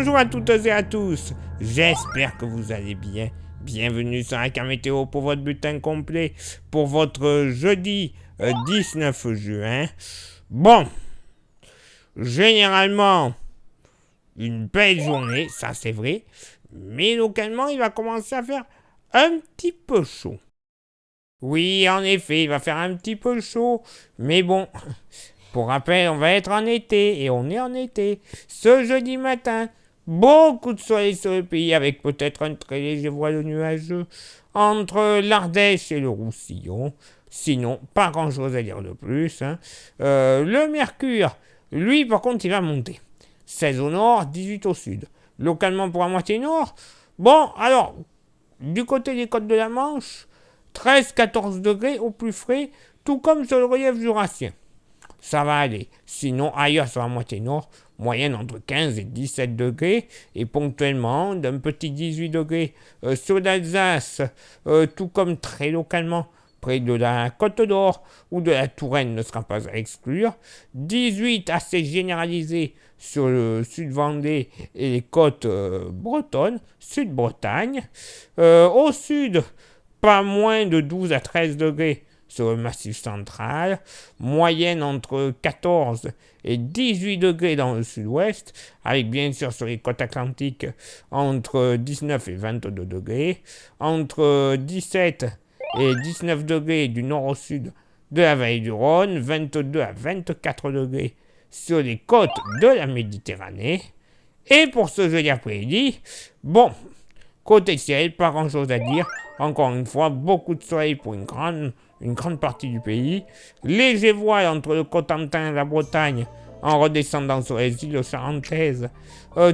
Bonjour à toutes et à tous, j'espère que vous allez bien. Bienvenue sur un cas météo pour votre bulletin complet pour votre jeudi 19 juin. Bon, généralement, une belle journée, ça c'est vrai, mais localement il va commencer à faire un petit peu chaud. Oui, en effet, il va faire un petit peu chaud, mais bon, pour rappel, on va être en été, et on est en été. Ce jeudi matin, beaucoup de soleil sur le pays, avec peut-être un très léger voile nuageux entre l'Ardèche et le Roussillon. Sinon, pas grand-chose à dire de plus. Le mercure, lui, par contre, il va monter. 16 au nord, 18 au sud. Localement pour la moitié nord. Bon, alors, du côté des côtes de la Manche, 13-14 degrés au plus frais, tout comme sur le relief jurassien. Ça va aller. Sinon, ailleurs sur la moitié nord, moyenne entre 15 et 17 degrés, et ponctuellement d'un petit 18 degrés sur l'Alsace, tout comme très localement près de la Côte d'Or ou de la Touraine ne sera pas à exclure. 18 assez généralisé sur le sud-Vendée et les côtes bretonnes, sud-Bretagne. Au sud, pas moins de 12 à 13 degrés sur le massif central, moyenne entre 14 et 18 degrés dans le sud-ouest, avec bien sûr sur les côtes atlantiques entre 19 et 22 degrés, entre 17 et 19 degrés du nord au sud de la vallée du Rhône, 22 à 24 degrés sur les côtes de la Méditerranée. Et pour ce jeudi après-midi, bon, côté ciel, pas grand chose à dire. Encore une fois, beaucoup de soleil pour une grande partie du pays. Léger voile entre le Cotentin et la Bretagne en redescendant sur les îles charentaises.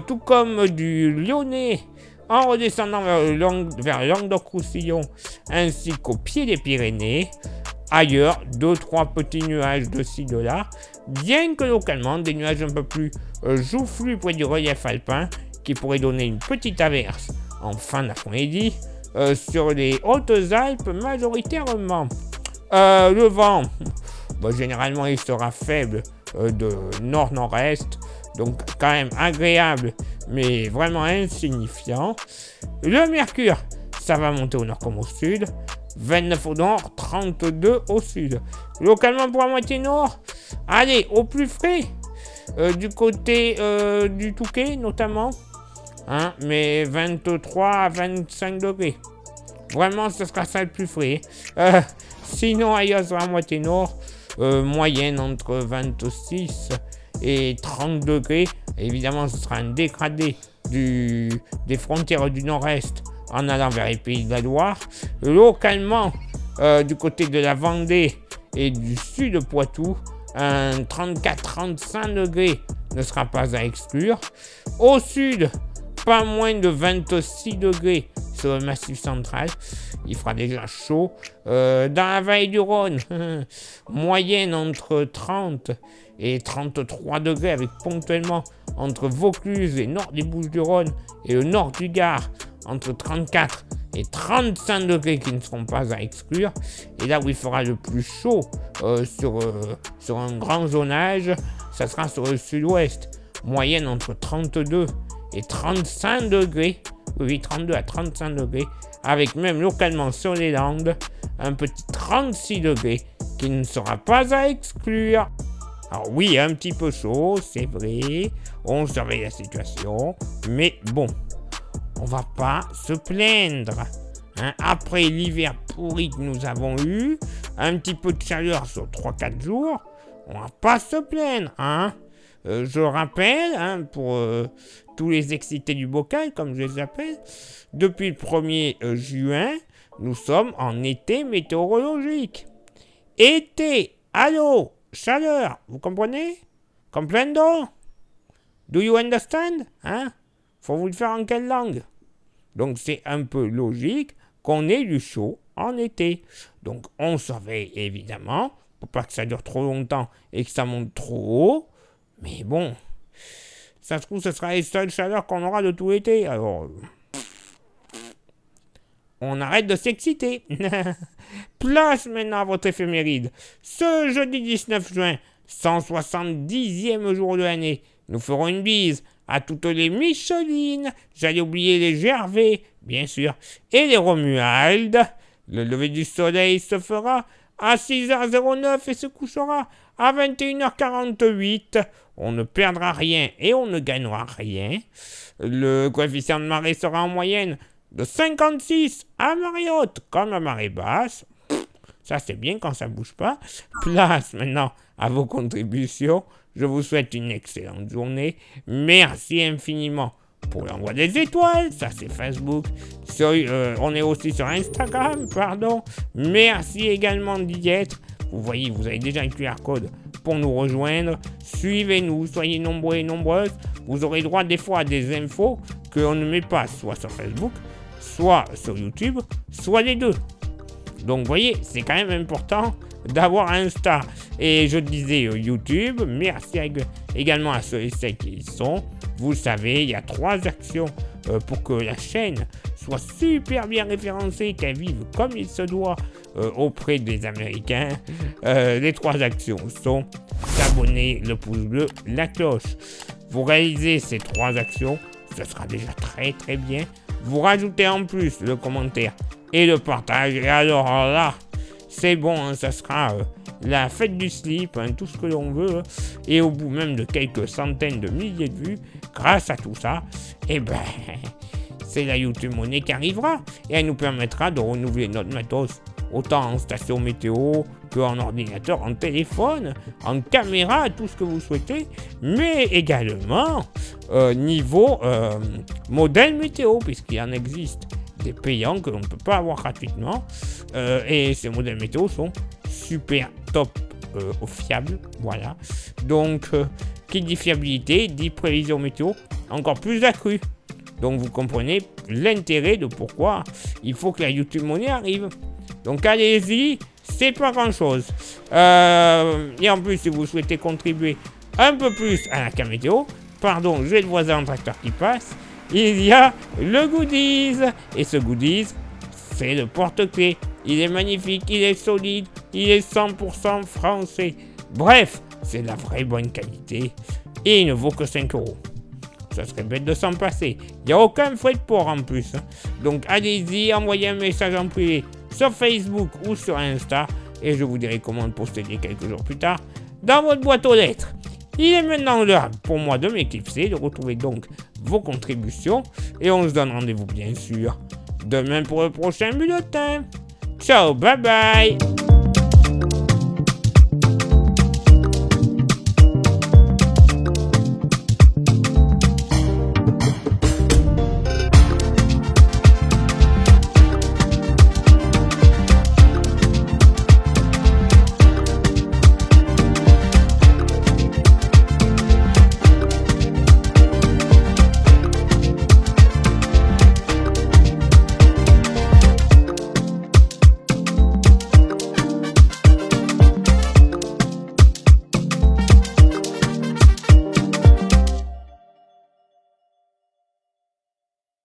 Tout comme du Lyonnais en redescendant vers le Languedoc-Roussillon ainsi qu'au pied des Pyrénées. Ailleurs, 2-3 petits nuages de ci, de là. Bien que localement, des nuages un peu plus joufflus près du relief alpin qui pourraient donner une petite averse en fin d'après-midi sur les Hautes-Alpes majoritairement. Le vent, généralement il sera faible de nord-nord-est, donc quand même agréable, mais vraiment insignifiant. Le mercure, ça va monter au nord comme au sud, 29 au nord, 32 au sud. Localement pour la moitié nord, allez, au plus frais, du côté du Touquet notamment, mais 23 à 25 degrés. Vraiment, ce sera ça le plus frais. Sinon, ailleurs sur la moitié nord, moyenne entre 26 et 30 degrés. Évidemment, ce sera un dégradé des frontières du nord-est en allant vers les pays de la Loire. Localement, du côté de la Vendée et du sud de Poitou, un 34-35 degrés ne sera pas à exclure. Au sud, pas moins de 26 degrés sur le massif central. Il fera déjà chaud. Dans la vallée du Rhône, moyenne entre 30 et 33 degrés, avec ponctuellement entre Vaucluse et nord des Bouches-du-Rhône et le nord du Gard, entre 34 et 35 degrés qui ne seront pas à exclure. Et là où il fera le plus chaud sur un grand zonage, ça sera sur le sud-ouest, moyenne entre 32 et 35 degrés, oui, 32 à 35 degrés, avec même localement sur les Landes, un petit 36 degrés qui ne sera pas à exclure. Alors oui, un petit peu chaud, c'est vrai, on surveille la situation, mais bon, on va pas se plaindre. Après l'hiver pourri que nous avons eu, un petit peu de chaleur sur 3-4 jours, on va pas se plaindre, je rappelle, pour tous les excités du bocal, comme je les appelle, depuis le 1er juin, nous sommes en été météorologique. Été, allô, chaleur, vous comprenez? Comprendo? Do you understand? Faut vous le faire en quelle langue? Donc c'est un peu logique qu'on ait du chaud en été. Donc on surveille évidemment, pour pas que ça dure trop longtemps et que ça monte trop haut. Mais bon, ça se trouve, ce sera les seules chaleurs qu'on aura de tout l'été. Alors, on arrête de s'exciter. Place maintenant à votre éphéméride. Ce jeudi 19 juin, 170e jour de l'année, nous ferons une bise à toutes les Micheline, j'allais oublier les Gervais, bien sûr, et les Romuald. Le lever du soleil se fera à 6h09 et se couchera à 21h48. On ne perdra rien et on ne gagnera rien. Le coefficient de marée sera en moyenne de 56 à marée haute comme à marée basse. Ça c'est bien quand ça bouge pas. Place maintenant à vos contributions. Je vous souhaite une excellente journée. Infiniment pour l'envoi des étoiles. Ça c'est Facebook. On est aussi sur Instagram, pardon. Merci également d'y être. Vous voyez, vous avez déjà un QR code pour nous rejoindre. Suivez-nous, soyez nombreux et nombreuses. Vous aurez droit des fois à des infos qu'on ne met pas soit sur Facebook, soit sur YouTube, soit les deux. Donc vous voyez, c'est quand même important d'avoir Insta. Et je disais YouTube, merci également à ceux et celles qui y sont. Vous le savez, il y a 3 actions pour que la chaîne soit super bien référencée, qu'elle vive comme il se doit auprès des Américains. Les 3 actions sont s'abonner, le pouce bleu, la cloche. Vous réalisez ces 3 actions, ce sera déjà très très bien. Vous rajoutez en plus le commentaire et le partage. Et alors là, c'est bon, hein, ça sera la fête du slip, hein, tout ce que l'on veut. Et au bout même de quelques centaines de milliers de vues, grâce à tout ça, c'est la YouTube Money qui arrivera. Et elle nous permettra de renouveler notre matos, autant en station météo qu'en ordinateur, en téléphone, en caméra, tout ce que vous souhaitez. Mais également niveau modèle météo, puisqu'il en existe des payants que l'on ne peut pas avoir gratuitement. Et ces modèles météo sont super top fiables. Voilà. Donc, qui dit fiabilité, dit prévision météo encore plus accrue. Donc, vous comprenez l'intérêt de pourquoi il faut que la YouTube Money arrive. Donc, allez-y, c'est pas grand-chose. Et en plus, si vous souhaitez contribuer un peu plus à la cam météo, pardon, j'ai le voisin en tracteur qui passe, il y a le goodies. Et ce goodies, c'est le porte-clés. Il est magnifique, il est solide, il est 100% français. Bref, c'est de la vraie bonne qualité. Et il ne vaut que 5 €. Ça serait bête de s'en passer. Il n'y a aucun frais de port en plus. Donc allez-y, envoyez un message en privé sur Facebook ou sur Insta. Et je vous dirai comment le posséder quelques jours plus tard dans votre boîte aux lettres. Il est maintenant l'heure pour moi de m'éclipser, de retrouver donc vos contributions. Et on se donne rendez-vous bien sûr demain pour le prochain bulletin. Ciao, bye bye.